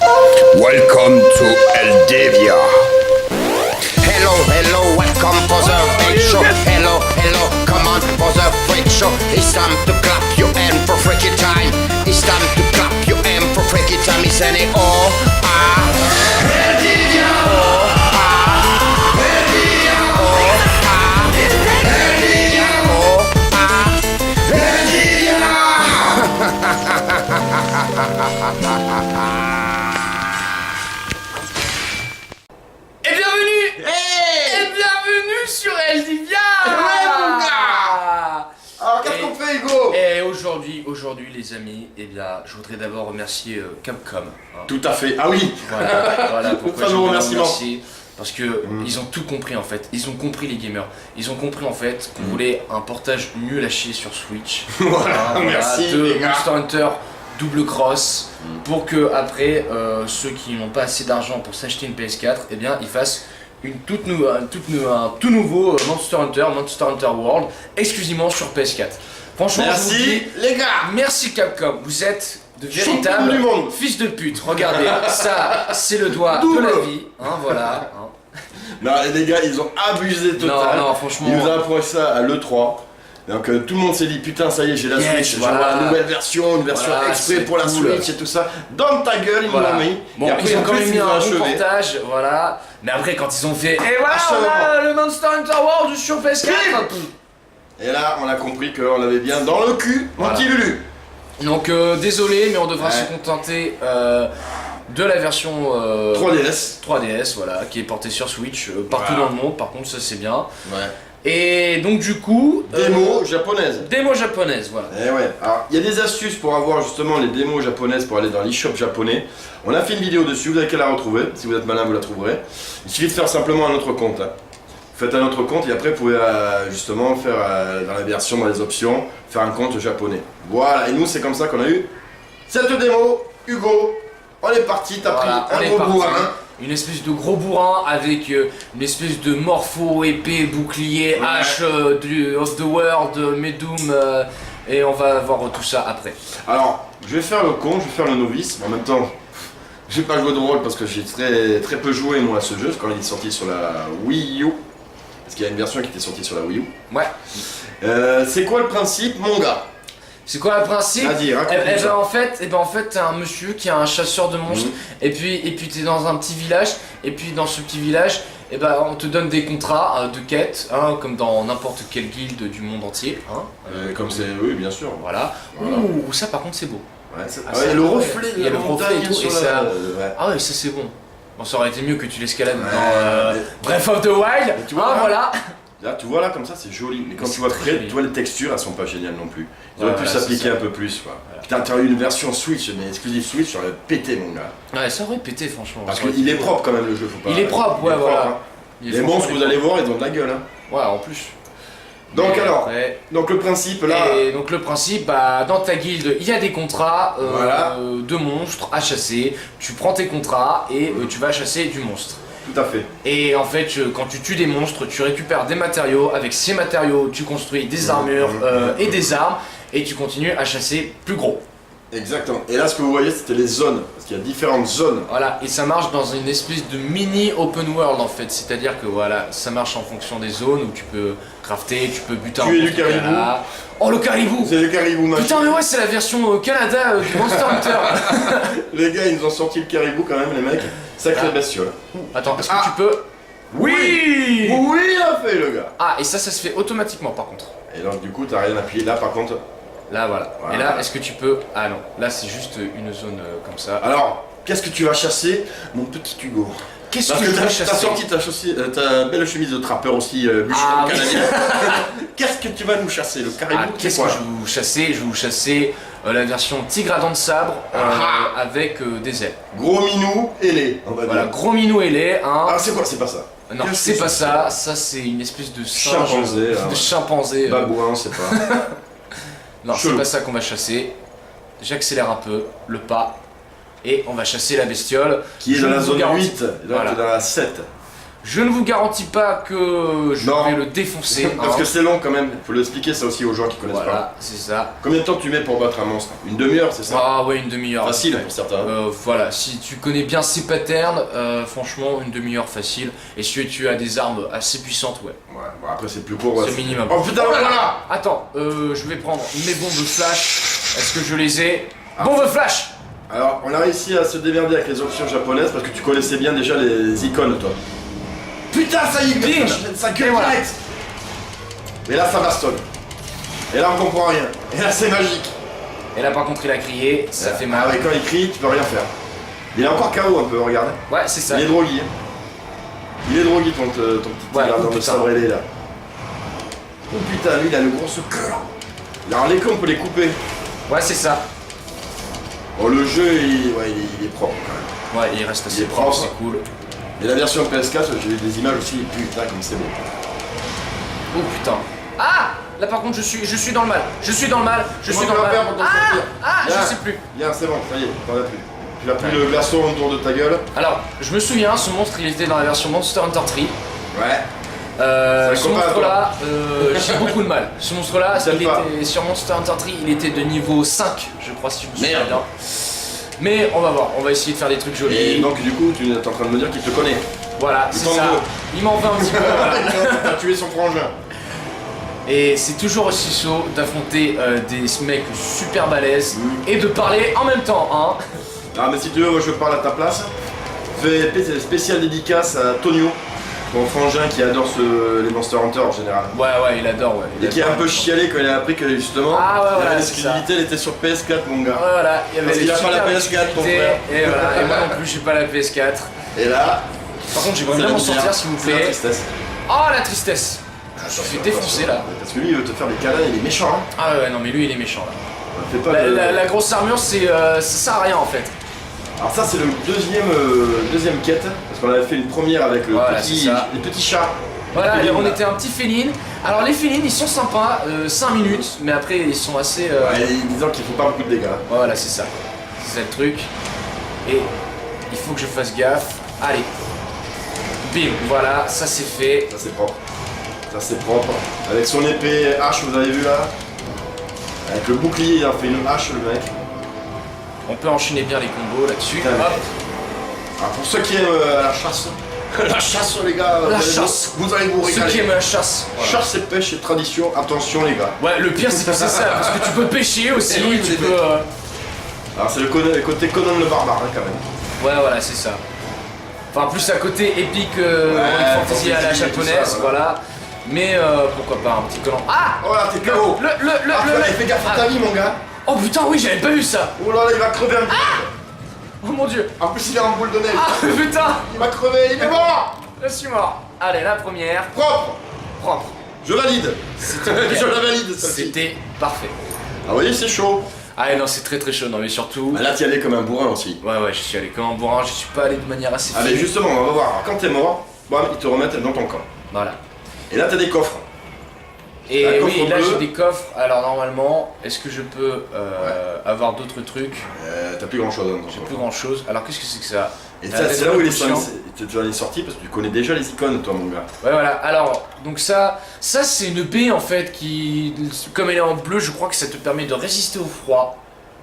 Welcome to Eldivia. Hello, hello, welcome for the freak show. Hello, hello, come on for the freak show. It's time to clap your hand for freaky time. It's time to clap your hand for freaky time. It's any oh ah Eldivia. Oh ah Eldivia. Oh ah Eldivia. Oh ah Et bienvenue. Hey. Et bienvenue sur Eldivia. Ouais, mon gars. Alors qu'est-ce qu'on fait, Hugo? Et aujourd'hui les amis, eh bien je voudrais d'abord remercier Capcom. Hein. Tout à fait, ah oui. Voilà pourquoi je fameux voudrais remerciement. remercier. Parce que ils ont tout compris en fait, ils ont compris les gamers. Ils ont compris en fait qu'on voulait un portage nul à chier sur Switch. Voilà, merci, de les gars. Monster Hunter double cross pour que après ceux qui n'ont pas assez d'argent pour s'acheter une PS4, eh bien ils fassent un tout nouveau Monster Hunter World exclusivement sur PS4. Franchement, je vous Merci, dis, les gars. merci Capcom, vous êtes de Champion véritables du monde. fils de pute. Regardez, ça c'est le doigt Double. de la vie, hein, voilà. Hein. Non, les gars, ils ont abusé total. Non, franchement. Ils nous ont apporté ça à l'E3. Donc tout le monde s'est dit putain ça y est j'ai la Yes, Switch, voilà. j'envoie une nouvelle version, une version Voilà, exprès c'est pour la cool. Switch et tout ça. Dans ta gueule ils Voilà. m'ont mis. Bon, et après ils ont en quand plus même ils mis ont un bon achevé. portage, voilà. Mais après, quand ils ont fait, et voilà, on a le Monster Hunter World sur PS4. Et là on a compris qu'on l'avait bien dans le cul, mon Voilà. petit Lulu. Donc désolé, mais on devra Ouais. se contenter de la version 3DS. 3DS, voilà, qui est portée sur Switch partout Voilà. dans le monde. Par contre, ça c'est bien. Ouais. Et donc du coup, Démo japonaise. démo japonaise, voilà. Eh ouais, alors il y a des astuces pour avoir justement les démos japonaises pour aller dans l'eShop japonais. On a fait une vidéo dessus, vous avez qu'à la retrouver. Si vous êtes malin, vous la trouverez. Il suffit de faire simplement un autre compte. Hein. Faites un autre compte et après vous pouvez justement faire dans la version, dans les options, faire un compte japonais. Voilà, et nous c'est comme ça qu'on a eu cette démo. Hugo, on est parti, t'as Voilà, pris on un est gros parti. bourrin. Une espèce de gros bourrin avec une espèce de morpho, épée, bouclier, Ouais. hache of the world, Medum, et on va voir tout ça après. Alors, je vais faire le con, je vais faire le novice, mais en même temps, j'ai pas joué de rôle parce que j'ai très peu joué moi à ce jeu quand il est sorti sur la Wii U. Parce qu'il y a une version qui était sortie sur la Wii U. Ouais. C'est quoi le principe, mon gars? C'est quoi le principe? Vas-y, raconte-nous Eh ben ça. en fait t'es un monsieur qui est un chasseur de monstres et puis t'es dans un petit village et puis dans ce petit village on te donne des contrats de quêtes comme dans n'importe quelle guilde du monde entier Comme c'est, oui, bien sûr. voilà. Voilà. Ouh, ça par contre c'est beau. Ouais, Ah, ouais, ça, le ouais. reflet de Il y a la le reflet montagne et tout, sur et la... ça- ouais. Ah ouais, ça c'est bon. Bon, ça aurait été mieux que tu l'escalades Ouais, dans mais- Breath of the Wild. tu vois, Voilà. Là, tu vois là comme ça, c'est joli. Mais quand C'est tu vois très près, joli. tu vois les textures, elles sont pas géniales non plus. Ils auraient pu Voilà, s'appliquer c'est ça. un peu plus. Quoi. Voilà. Putain, t'aurais eu une version Switch, mais exclusive Switch, ça aurait pété, mon gars. Ouais, ça aurait pété franchement. Parce Ça aurait qu'il été est beau. propre quand même le jeu, faut pas. Il est propre, ouais, Il est voilà. propre, hein. Il est Les franchement, monstres, il est vous allez voir, ils ont de la gueule. Hein. propre. Ouais, en plus. Donc Et alors, après- donc le principe là. Et donc le principe, dans ta guilde, il y a des contrats Voilà. de monstres à chasser. Tu prends tes contrats et tu vas chasser du monstre. Tout à fait. Et en fait, quand tu tues des monstres, tu récupères des matériaux. Avec ces matériaux, tu construis des armures et des armes. Et tu continues à chasser plus gros. Exactement. Et là, ce que vous voyez, c'était les zones. Parce qu'il y a différentes zones. Voilà, et ça marche dans une espèce de mini open world en fait. C'est-à-dire que voilà, ça marche en fonction des zones où tu peux crafter, tu peux buter un Tuer du monstre caribou. là. Oh le caribou! C'est les caribous magiques. Putain mais ouais, c'est la version Canada du Monster Hunter. Les gars, ils nous ont sorti le caribou quand même, les mecs. Sacré Ah. bestiole. Attends, est-ce que Ah. tu peux... Oui! Oui, il a fait le gars. Ah, et ça se fait automatiquement par contre. Et donc, du coup, t'as rien appuyé. Là, par contre. Là, voilà. Voilà. Et là, est-ce que tu peux... Ah non, là c'est juste une zone comme ça. Alors, qu'est-ce que tu vas chasser, mon petit Hugo? Qu'est-ce Parce que que je t'as vais t'as chasser? sorti ta belle chemise de trappeur aussi, bûcheron Ah, oui. canadien. Qu'est-ce que tu vas nous chasser, le caribou? Ah, qu'est-ce c'est que quoi? je vais vous chasser? Je vais vous chasser la version tigre à dents de sabre avec des ailes. Gros minou, ailé, on va Voilà, dire. gros minou ailé, hein. Ah, c'est quoi? C'est pas ça. Non, qu'est-ce c'est que pas c'est ça. Ça, c'est une espèce de singe, Chimpanzé, là, de ouais. chimpanzé. Babouin, c'est pas. Non, c'est Chelou. pas ça qu'on va chasser. J'accélère un peu le pas et on va chasser la bestiole. Qui est Je dans la vous zone garantis- 8, et là, Voilà. t'es dans la 7. Je ne vous garantis pas que je Non. vais le défoncer. Parce hein. que c'est long quand même, faut l'expliquer ça aussi aux gens qui connaissent pas. Voilà, c'est ça. Combien de temps tu mets pour battre un monstre? Une demi-heure, c'est ça? Ah ouais, une demi-heure. Facile Ouais. pour certains. Voilà, si tu connais bien ces patterns, franchement, une demi-heure facile. Et si tu as des armes assez puissantes, ouais. Ouais, bon, après c'est plus court. Ouais, C'est le minimum. Oh putain, voilà! Attends, je vais prendre mes bombes flash. Est-ce que je les ai? Bombes flash! Alors, on a réussi à se démerder avec les options japonaises parce que tu connaissais bien déjà les icônes, toi. Putain, ça y est, Bim. ça gueule Et voilà. direct. Et là, ça bastonne. Et là, on comprend rien. Et là, c'est magique. Et là, par contre, il a crié, ça fait mal. Ah ouais, quand il crie, tu peux rien faire. Il est encore KO un peu, regarde. Ouais, c'est ça. Il est drogué. Il est drogué, ton petit Ouais, tigre oh, dans le putain. sabre ailé, là. Oh putain, lui, il a le gros cœur. Alors, les cons, on peut les couper. Ouais, c'est ça. Oh, le jeu, il est propre quand même. Ouais, il reste Il assez est propre, propre. c'est cool. Et la version PS4, j'ai vu des images aussi, et putain, comme c'est beau. Oh putain. Ah! Là, par contre, je suis dans le mal. Je suis dans le mal. Je suis Comment dans le tu vas mal. faire pour t'en sortir? Je Là. sais plus. Bien, c'est bon, ça y est, t'en as plus. Tu n'as plus le glaçon autour de ta gueule. Alors, je me souviens, ce monstre, il était dans la version Monster Hunter 3. Ouais. Ce copain à monstre-là, j'ai beaucoup de mal. Ce monstre-là, Il t'aime il pas. était sur Monster Hunter 3, il était de niveau 5, je crois, si je me souviens Merde. bien. Mais on va voir, on va essayer de faire des trucs jolis. Et donc, du coup, tu es en train de me dire qu'il te connaît. Voilà, il c'est t'en ça. veut. Il m'en veut un petit peu. Voilà. T'as tué son frangin. Et c'est toujours aussi chaud d'affronter des mecs super balèzes et de parler en même temps, hein. Ah, mais si tu veux, moi je parle à ta place. Fais spécial dédicace à Tonio, ton frangin qui adore les Monster Hunter en général. Ouais, il adore, ouais. Et qui a un peu chialé quand il a appris que justement, Ah, ouais, il y avait ouais, l'exclusivité, elle était sur PS4, mon gars. Voilà, il y avait Parce des qu'il a pas la super PS4, ton activités, frère. Et voilà, et moi non plus, j'ai pas la PS4. Et là, Par contre, j'aimerais ça bien m'en va sortir, bien. s'il vous C'est la plaît. tristesse. Oh, la tristesse. Je me suis fait défoncer là. Parce que lui, il veut te faire des câlins, il est méchant. Hein. Ah ouais, non mais lui il est méchant là. Fais pas de... La grosse armure ça sert à rien en fait. Alors ça, c'est le deuxième quête, parce qu'on avait fait une première avec Voilà, c'est ça. les petits chats. Voilà, Les on félines, là. était un petit féline. Alors les félines ils sont sympas, 5 minutes, mais après ils sont assez... Ouais, disons qu'il faut pas beaucoup de dégâts. Voilà, c'est ça. C'est ça le truc. Et il faut que je fasse gaffe. Allez. Bim, voilà, ça c'est fait. Ça c'est propre. Ça c'est propre. Avec son épée hache, vous avez vu là. Avec le bouclier, il a fait une hache le mec. On peut enchaîner bien les combos là-dessus. Putain, Hop. Alors pour ceux qui aiment la chasse, la chasse les gars, La vous allez chasse. vous allez vous Ceux qui régaler. aiment la chasse. Voilà. Chasse et pêche et tradition, attention les gars. Ouais, le pire c'est que c'est ça, parce que tu peux pêcher aussi, Eh oui, tu mais- peux... Alors c'est le côté Conan le barbare hein, quand même. Ouais, voilà, c'est ça. Enfin, plus à côté épique Heroic Fantasy à la fantasy et tout japonaise, ça, voilà. Mais pourquoi pas un petit collant. Ah Oh là t'es KO. Fais gaffe à Ah. ta vie mon gars. Oh putain, oui, j'avais pas vu ça. Oh là là il va crever un peu. Oh mon dieu. En plus il est en boule de neige. Ah putain, Il va crever, il est mort. je suis mort. Allez, la première, Propre. propre. Je valide. Je la valide celle-ci. C'était parfait. Ah oui c'est chaud. Ah non, c'est très très chaud, non mais surtout... Bah là t'y allais comme un bourrin aussi. Ouais, je suis allé comme un bourrin, je suis pas allé de manière assez Allez fine. justement on va voir. Alors, quand t'es mort, bam, ils te remettent dans ton camp. Voilà. Et là t'as des coffres. Et Un oui, coffre là bleu. j'ai des coffres, alors normalement, est-ce que je peux avoir d'autres trucs? T'as plus grand chose dans ton J'ai camp. plus grand chose. Alors qu'est-ce que c'est que ça? Et La ça, lettre c'est là où de il est potion. tu en es sorti parce que tu connais déjà les icônes toi mon gars. Ouais voilà, alors donc ça c'est une baie en fait qui, comme elle est en bleu, je crois que ça te permet de résister au froid.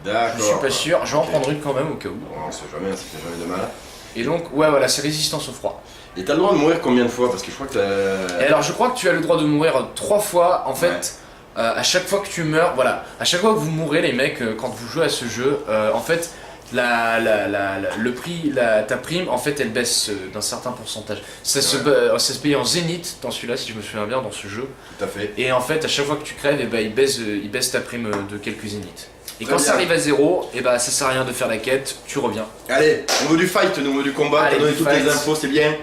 D'accord. Je suis pas sûr, je vais en Ok. prendre une quand même au cas où. Bon, on sait jamais, ça fait jamais de mal. Et donc ouais voilà, c'est résistance au froid. Et t'as le droit de mourir combien de fois? Parce que je crois que Et t'as... alors je crois que tu as le droit de mourir 3 fois en fait. À chaque fois que tu meurs, voilà, à chaque fois que vous mourrez les mecs, quand vous jouez à ce jeu, en fait le prix, ta prime, en fait elle baisse d'un certain pourcentage. Ça se paye en zénith dans celui-là si je me souviens bien dans ce jeu. Tout à fait. Et en fait, à chaque fois que tu crèves, et ben, il baisse ta prime de quelques zéniths. Et Très quand ça bien. arrive à 0, et ben, ça sert à rien de faire la quête, tu reviens. Allez, on veut du fight, nous on veut du combat, Allez, t'as donné du toutes fight. les infos, c'est bien.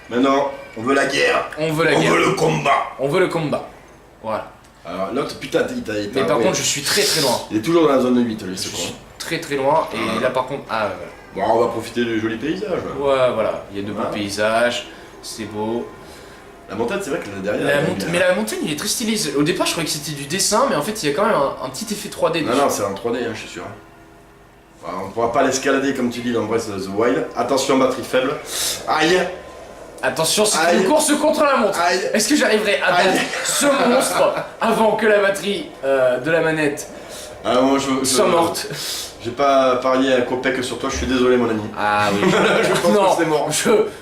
Maintenant, on veut la guerre. On veut la On guerre. veut le combat. On veut le combat. Voilà. Alors l'autre, putain, Mais par contre, je suis très très loin. il est toujours dans la zone de 8, lui, Je c'est suis con. très très loin. Et là, par contre, Bon, on va profiter du joli paysage. ouais, voilà. Il y a de beaux Voilà. paysages. C'est beau. La montagne, c'est vrai que là, derrière... La elle est monta- bien. mais la montagne, il est très stylé. Au départ, je croyais que c'était du dessin, mais en fait, il y a quand même un petit effet 3D Non, dessus. non, c'est en 3D, hein, je suis sûr. Voilà, on pourra pas l'escalader comme tu dis dans Breath of the Wild. Attention, batterie faible. Aïe. Attention, c'est Aïe. une course contre la montre. Aïe. Est-ce que j'arriverai à battre Aïe. ce monstre avant que la batterie de la manette Ah, moi, soit morte? J'ai pas parié un copec sur toi, je suis désolé, mon ami. Ah oui. Je pense Non, que c'est mort.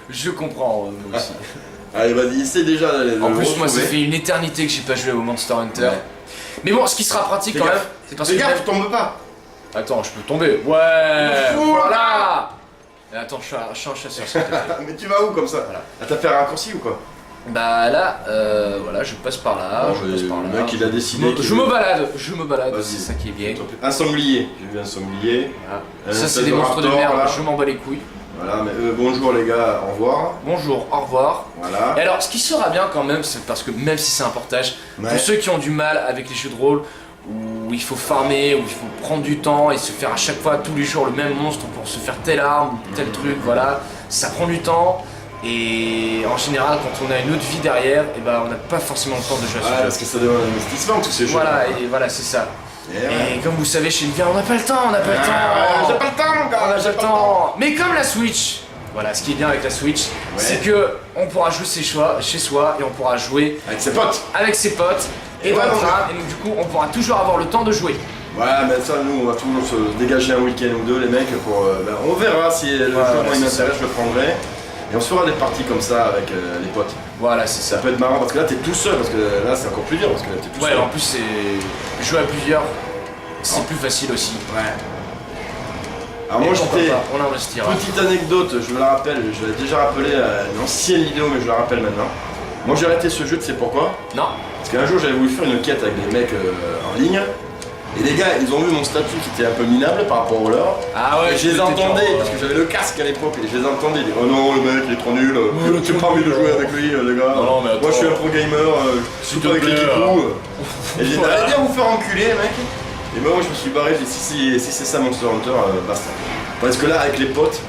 je comprends, moi aussi. Allez, vas-y, essaie déjà d'aller En le plus, moi, ça retrouver. fait une éternité que j'ai pas joué au Monster Hunter. Ouais. Mais bon, ce qui sera pratique Fais quand gaffe. même, c'est parce Fais que. gaffe, tombe pas. Attends, je peux tomber. Ouais, voilà. Et attends, je suis un chasseur, s'il te plaît. Mais tu vas où comme ça? Voilà. Ah, t'as fait un raccourci ou quoi? Bah là, voilà, je passe par là, je passe par là. Le mec, il a décidé. Je me balade, Vas-y. c'est ça qui est bien. Un sanglier, j'ai vu un sanglier. Voilà. Ça, c'est des monstres de raptor, merde, là. je m'en bats les couilles. Voilà, mais bonjour les gars, au revoir. Bonjour, au revoir. Voilà. Et alors, ce qui sera bien quand même, c'est parce que même si c'est un portage, Ouais. pour ceux qui ont du mal avec les jeux de rôle, où il faut farmer, où il faut prendre du temps et se faire à chaque fois tous les jours le même monstre pour se faire telle arme, tel truc, voilà, ça prend du temps. Et en général, quand on a une autre vie derrière, et ben on n'a pas forcément le temps de jouer à ce Ouais, jeu. parce que ça demande un investissement tous ces jeux. Voilà, et voilà, c'est ça. Et ouais. Et comme vous savez, chez Nvidia, on n'a pas le temps, on n'a pas le temps. J'ai pas le temps, mon gars, On n'a j'ai pas le pas temps. Mais comme la Switch, voilà, ce qui est bien avec la Switch, c'est que on pourra jouer chez soi et on pourra jouer Avec ses potes. avec ses potes et Ouais, dans le mon train, et donc du coup, on pourra toujours avoir le temps de jouer. Ouais, mais ça, nous, on va toujours se dégager un week-end ou deux, les mecs, pour. On verra si le jeu, moi, il c'est ça. m'intéresse, je le prendrai. Et on se fera des parties comme ça avec les potes. Voilà, c'est Ça ça. peut être marrant parce que là, t'es tout seul, parce que là, c'est encore plus dur, parce que là, t'es tout Ouais, seul. en plus, c'est jouer à plusieurs, c'est plus facile aussi. Ouais. Alors, moi, Et pourquoi j'étais. pas, on investira. Petite anecdote, je me la rappelle, je l'ai déjà rappelé à une ancienne vidéo, mais je la rappelle maintenant. Moi, j'ai arrêté ce jeu, tu sais pourquoi? Non. Parce qu'un jour, j'avais voulu faire une quête avec des mecs en ligne. Et les gars, ils ont vu mon statut qui était un peu minable par rapport au leur. Ah ouais, Et je les t'étais entendais, genre, parce que j'avais le casque à l'époque, et je les entendais, ils disaient, oh non, le mec il est trop nul, j'ai pas envie de jouer avec lui, les gars. Non, mais attends. Moi je suis un pro gamer, je S'il suis te pas avec les plaît, kikous. Et j'ai dit, Voilà. allez bien vous faire enculer, mec. Et moi je me suis barré, j'ai dit, si c'est ça Monster Hunter, basta. Parce que là, avec les potes,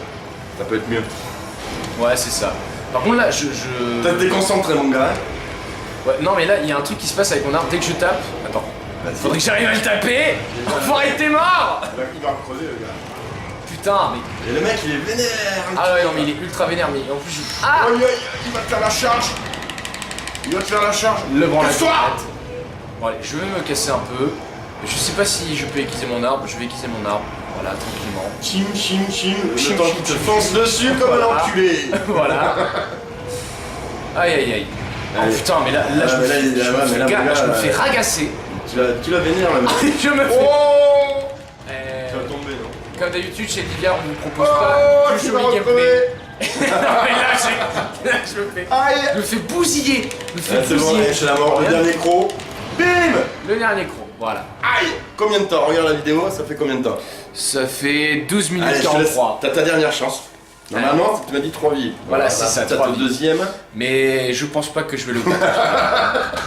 ça peut être mieux. Ouais, c'est ça. Par contre, là, T'as déconcentré, mon gars. Ouais, non, mais là, il y a un truc qui se passe avec mon arme. Dès que je tape. Attends. Vas-y. Faudrait que j'arrive à le taper. Enfoiré, t'es mort. Il va creuser, le gars. Putain, mais. Et le mec, il est vénère. Ah ouais, non, mais il est ultra vénère. Mais en plus, je. Ah. Aïe, aïe, aïe, il va te faire la charge. Il va te faire la charge. Le branle. Casse-toi. Bon, allez, je vais me casser un peu. Je sais pas si je peux aiguiser mon arbre. Je vais aiguiser mon arbre. Voilà, tranquillement. Chim, chim, chim, Chim, le temps chim, qu'il te chim, fonce dessus comme un Voilà. enculé. Voilà. Aïe aïe aïe. Oh Allez. putain, mais là, Ah, je me mais là, fais- il est je me là-bas, fais mais là, ga- mon gars, je me fais ragasser. Tu l'as vénère là, mec. Je me fais. Oh. Euh, Tu vas tomber, non? Comme d'habitude, chez Livia, on ne vous propose Oh, pas de tu jeu vas gameplay. retrouver. Non, mais là, Aïe. je me fais bousiller. Je me fais Ah, c'est bon, bousiller. allez, c'est la mort. Le Regarde. dernier croc. Bim. Le dernier croc, voilà. Aïe. Combien de temps? Regarde la vidéo, ça fait combien de temps? Ça fait 12 minutes Allez, je te laisse. 43. T'as ta dernière chance. Normalement, tu m'as dit 3 vies. Voilà, c'est ça, T'as 3 ta vies. deuxième. Mais je pense pas que je vais le battre.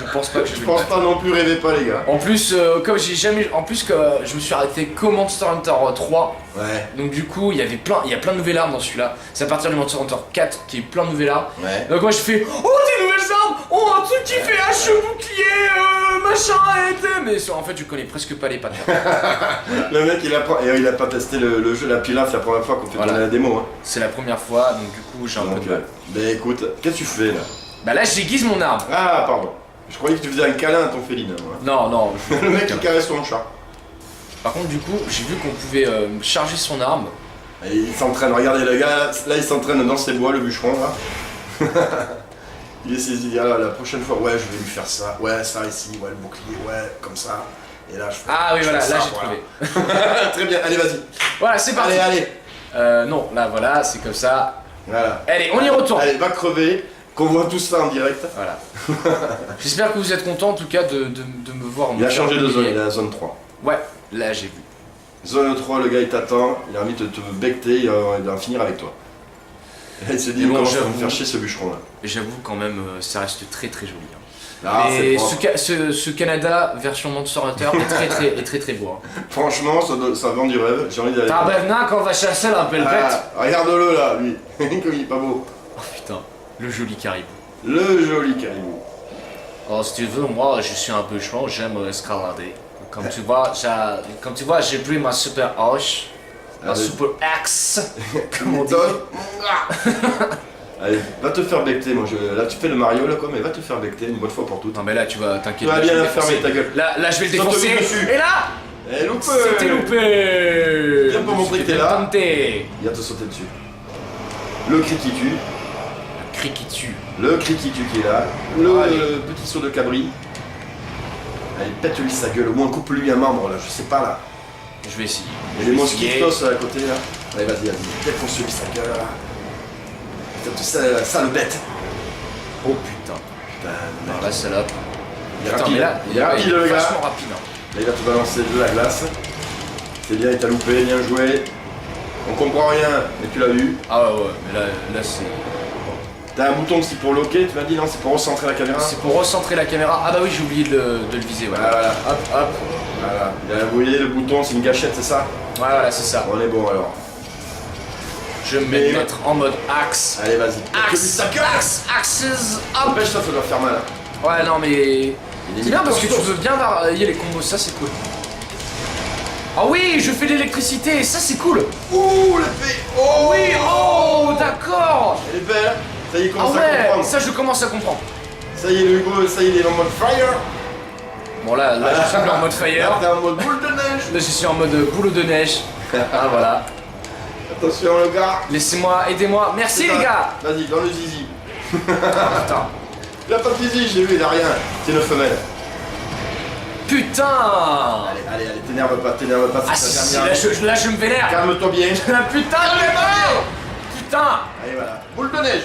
Je pense pas que je vais Je le pense battre. pas non plus, rêvez pas, les gars. En plus, comme j'ai jamais. En plus, que je me suis arrêté qu'au Monster Hunter 3. Ouais. Donc, du coup, il y a plein de nouvelles armes dans celui-là. C'est à partir du Monster Hunter 4 qui est plein de nouvelles armes. Ouais. Donc, moi je fais oh, des nouvelles armes. Oh, un truc qui fait hache bouclier, machin, et tout. Mais en fait, je connais presque pas les patterns. Le mec, il apprend. Et il a pas testé le jeu, la pilaf, c'est la première fois qu'on fait Voilà. tourner la démo. Hein. C'est la première fois, donc du coup, j'ai un peu Donc, de mal. bah écoute, qu'est-ce que tu fais là? Bah là, j'aiguise mon arme. Ah, pardon. Je croyais que tu faisais un câlin à ton féline. Moi. Non, non. Le mec, il caresse son chat. Par contre, du coup, j'ai vu qu'on pouvait charger son arme. Et il s'entraîne, regardez le gars, là il s'entraîne dans ses bois, le bûcheron là. Il est saisi, ah, la prochaine fois, ouais je vais lui faire ça, ouais ça ici, ouais le bouclier, ouais comme ça. Et là je fais. Ah oui, je voilà, fais là ça, j'ai voilà. trouvé. Très bien, allez vas-y. Voilà, c'est parti. Allez, Non, là, voilà, c'est comme ça. voilà. Allez, on y retourne. Allez, va crever, qu'on voit tout ça en direct. Voilà. J'espère que vous êtes content en tout cas de me voir. Il a changé de zone, il est est à la zone 3. Ouais, là j'ai vu. Zone 3, le gars il t'attend, il a envie de te becter, il va en finir avec toi. Et là, il s'est dit, Mais bon, comment ça va me j'avoue. faire chier ce bûcheron là. J'avoue quand même, ça reste très très joli. Hein. Ah, Et c'est propre. ce Canada version Monster Hunter est très beau. Hein. Franchement, ça vend du rêve, j'ai envie d'aller. Tabarnak, on va chasser la belle bête. Ah, regarde-le là, lui, comme il est pas beau. Oh putain, le joli caribou. Le joli caribou. Oh, si tu veux, moi je suis un peu chaud, j'aime escalader. Comme tu vois, j'ai pris ma super hache, ma Allez. super axe, comme on dit. Donne. Allez, va te faire becter, moi là tu fais le Mario là quoi, mais va te faire becter une bonne fois pour toutes. Non mais là tu vas t'inquiète. Tu vas là, je bien vais le fermer défoncer. ta gueule. Là je vais le Saute défoncer. dessus. Et là Eh loupé. c'était loupé. Viens pour montrer que t'es là. Tenté. Il va te sauter dessus. Le cri qui tue. Le cri qui tue. Le cri qui tue qui est là. Le Allez. petit saut de cabri. Allez, pète-lui sa gueule, au moins coupe-lui un membre là, je sais pas là. Je vais essayer. Il y a des mosquitos à côté là. Allez, vas-y, défonce-lui sa gueule là. Cette sale bête. Oh putain. Putain, Alors la salope. il est Putain, rapide, mais là, il est rapide le gars. vachement rapide. Hein. Là, il va te balancer de la glace. C'est bien, il t'a loupé, bien joué. On comprend rien, mais tu l'as vu. Ah ouais, mais là c'est. T'as un bouton aussi pour loquer, tu m'as dit non, c'est pour recentrer la caméra. C'est pour recentrer la caméra. Ah bah oui, j'ai oublié de le viser. Voilà. Voilà, Hop, hop. voilà. Vous voyez le bouton, c'est une gâchette, c'est ça? Ouais, voilà, c'est ça. On est bon alors. Je vais me mettre en mode axe. Allez, vas-y. Axe, axes, hop. Empêche-toi, ça doit faire mal. Ouais, non, mais. C'est bien parce que tu costaud. veux bien varier les combos, ça c'est cool. Ah oui, je fais de l'électricité, ça c'est cool. Ouh, l'épée. Oh Oui, oh, d'accord. Elle est belle. Ça y est, il Ah commence à ouais, comprendre. ça je commence à comprendre. Ça y est, le Hugo, ça y est, il est en mode fire. Bon là je suis plus en mode fire. Là, t'es en mode boule de neige. Là je suis en mode boule de neige. Ah voilà. Attention, le gars. Laissez-moi, aidez-moi. Merci les gars. Vas-y, dans le zizi. Putain. Il a pas de zizi, j'ai vu, il a rien. C'est une femelle. Putain. Allez, t'énerve pas, Ah si, si, là je me vénère. Calme-toi bien. Ah, putain, je l'ai mort. Putain. Allez, voilà. Boule de neige.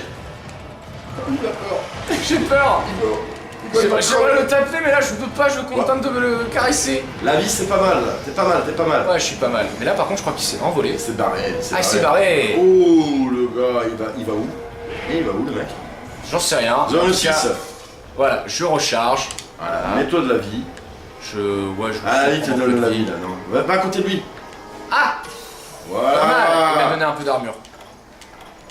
Il a peur. J'ai peur. Il J'aimerais le taper, mais là je peux pas, je me contente de me le caresser. La vie, c'est pas mal. T'es pas mal. Ouais, je suis pas mal. Mais là par contre, je crois qu'il s'est envolé. C'est barré. Ah, il s'est barré. Oh, le gars, il va où? Il va où, le mec? J'en sais rien. En Zone tout 6. cas, voilà, je recharge. Voilà, mets-toi de la vie. Ouais, je Ah, il te prends un peu donne de la vie. vie, là, non. Va à côté de lui. Ah, pas mal. Il m'a donné Voilà. un peu d'armure.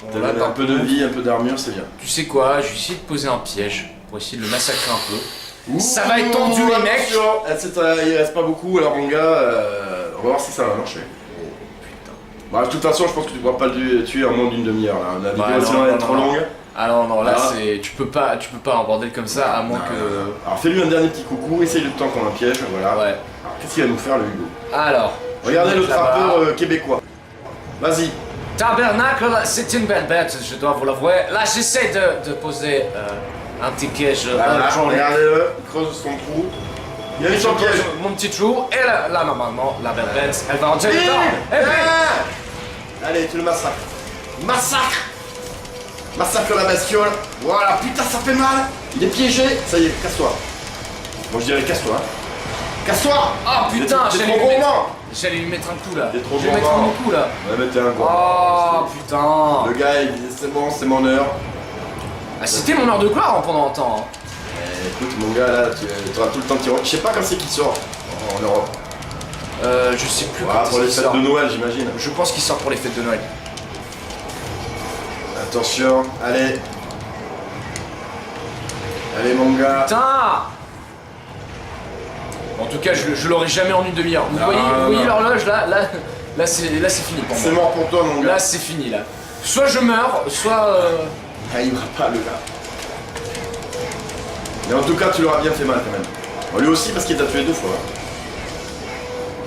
Bon, T'as là, donné par un peu de contre, vie, un peu d'armure, c'est bien. Tu sais quoi, je vais essayer de poser un piège pour essayer de le massacrer un peu. Ça va être tendu, les mecs. Attention. Il reste pas beaucoup, alors mon gars, on va voir si ça va marcher. Bah, de toute façon, je pense que tu pourras pas le tuer en moins d'une demi-heure. Là. La vidéo, non, sinon, elle non, est trop non. longue. Ah non, là Ah. c'est. Tu peux pas un bordel comme ça à moins que. Alors, fais-lui un dernier petit coucou, essaye de tendre comme un piège, voilà. Ouais. Alors, qu'est-ce qu'il va nous faire, le Hugo? Alors. je Regardez vais le mettre là-bas. trappeur québécois. Vas-y. Tabernacle, c'est une belle bête, je dois vous l'avouer. Là, j'essaie de poser un petit piège. Voilà, jaune. regardez-le, il creuse son trou. Il a mis Je son pose piège. mon petit trou, et là, normalement, la belle bête, elle va rentrer Bim dedans. Et bim. Ah. Allez, tu le massacres. Massacre. Massacre la bestiole. Voilà, putain, ça fait mal. Il est piégé. Ça y est, casse-toi. Moi, je dirais casse-toi. Casse-toi. Ah putain, t'es j'allais trop lui mettre- gourmand. j'allais lui mettre un coup là. T'es trop Je vais lui mettre un gourmand. bon coup là. Ouais, mais t'es un gros. Oh putain. Le gars, il dit c'est bon, c'est mon heure. Ah, c'était mon heure de gloire pendant un temps. Hein. Écoute, mon gars, là, tu auras tout le temps de tirer. Je sais pas quand c'est qu'il sort en Europe. Je sais plus Voilà, quand pour les est-ce qu'il fêtes sort. de Noël, j'imagine. Je pense qu'il sort pour les fêtes de Noël. Attention, allez. Allez, mon gars. Putain. En tout cas, je l'aurai jamais en une demi-heure. Vous Non, voyez, non, vous voyez non. l'horloge là c'est fini pour C'est moi. mort pour toi, mon gars. Là c'est fini là. Soit je meurs, soit Ah, il va pas, le gars. Mais en tout cas, tu l'auras bien fait mal quand même. Bon, lui aussi, parce qu'il t'a tué 2 fois.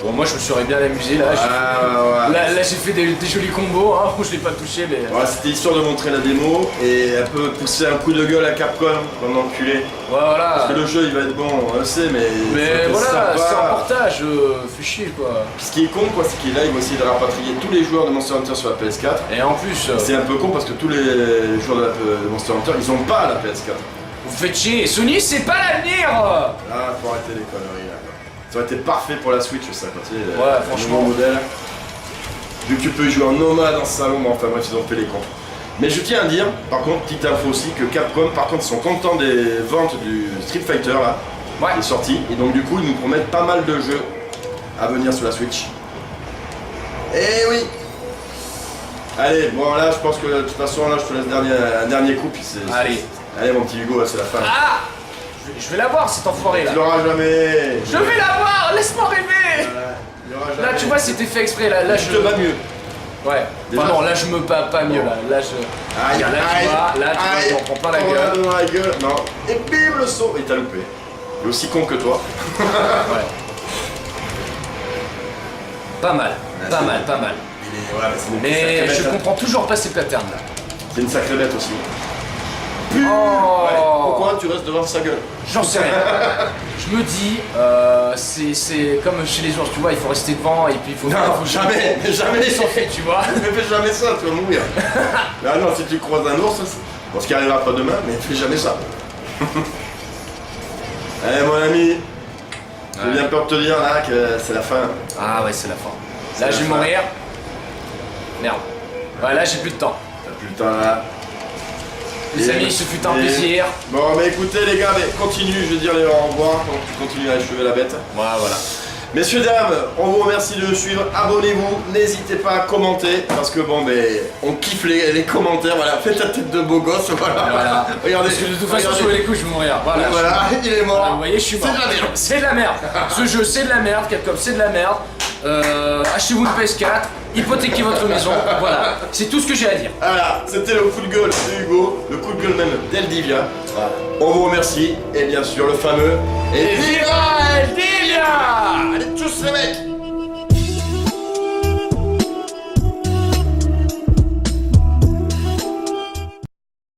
bon, moi je me serais bien amusé là. Ah, ouais. Là j'ai fait des jolis combos, hein. Je l'ai pas touché mais. Ouais, c'était histoire de montrer la démo et un peu pousser un coup de gueule à Capcom, comme enculé. Voilà. Parce que le jeu il va être bon, on le sait, mais. Mais faut que voilà, ça c'est un va. portage, fais chier quoi. Puis ce qui est con, quoi, c'est qu'il est là, il va essayer de rapatrier tous les joueurs de Monster Hunter sur la PS4. Et en plus, C'est un peu con parce que tous les joueurs de Monster Hunter, ils ont pas la PS4. vous faites chier. Sony, c'est pas l'avenir. Là, faut arrêter les conneries là. Quoi. Ça aurait été parfait pour la Switch, ça, quand tu sais, Ouais, le franchement. nouveau modèle. Vu que tu peux y jouer en nomade dans ce salon, mais enfin bref, ils ont fait les cons. Mais je tiens à dire, par contre, petite info aussi, que Capcom, par contre, ils sont contents des ventes du Street Fighter là, Ouais. qui est sorti, et donc du coup, ils nous promettent pas mal de jeux à venir sur la Switch. Eh oui. Allez, bon là, je pense que de toute façon, là, je te laisse un dernier coup, puis c'est. Allez. Allez, mon petit Hugo, là, c'est la fin. Ah, je vais l'avoir cet enfoiré là. Tu l'auras jamais. Je vais l'avoir, laisse-moi rêver. Il y aura Là, jamais. tu vois, c'était fait exprès. Là, Je te bats mieux. Ouais. Déjà. Enfin non, là je me bats pas mieux là. Là je. Aïe, Regarde, là tu vois, là tu vois, je m'en prends plein la gueule. Dans la gueule. Non. Et bim le saut. Il t'a loupé. Il est aussi con que toi. Ouais. Pas mal, Ah, pas c'est mal, bon. pas mal. Il est, ouais, c'est une Mais sacrée je bête, hein. comprends toujours pas ces patterns là. C'est une sacrée bête aussi. Oh. Ouais. Pourquoi tu restes devant sa gueule? J'en sais rien. Je me dis, c'est comme chez les ours, tu vois, il faut rester devant et puis il faut. Non, jamais, mais jamais Ils sont faits, tu vois. Ne fais jamais ça, tu vas mourir. Ah non, si tu croises un ours, bon, ce qui arrivera pas demain, mais fais jamais ça. Allez mon ami, j'ai bien peur de te dire là que c'est la fin. Ah ouais, c'est la fin. C'est Là, la je vais fin. mourir. Merde. Ouais, là, j'ai plus de temps. T'as plus le temps là. Les Et- amis, ce fut un et- plaisir. Bon, mais écoutez les gars, mais continue, je vais dire les au revoir pendant que tu continues à achever la bête. Ouais, voilà. Messieurs, dames, on vous remercie de nous suivre. Abonnez-vous, n'hésitez pas à commenter parce que bon, ben, on kiffe les commentaires. Voilà, fais ta tête de beau gosse. Voilà. Voilà. Regardez. Parce que de toute façon, regardez. sur les coups, je vais mourir. Voilà. Voilà, il est mort. Voilà, vous voyez, je suis mort. C'est de la merde. C'est de la merde. Ce jeu, c'est de la merde. Capcom, c'est de la merde. Achetez-vous une PS4. Hypothéquez votre maison. Voilà. C'est tout ce que j'ai à dire. Voilà, c'était le coup de gueule de Hugo, le coup de gueule même d'Eldivia. Voilà. On vous remercie et bien sûr le fameux Viva Eldivia! Allez tous les mecs.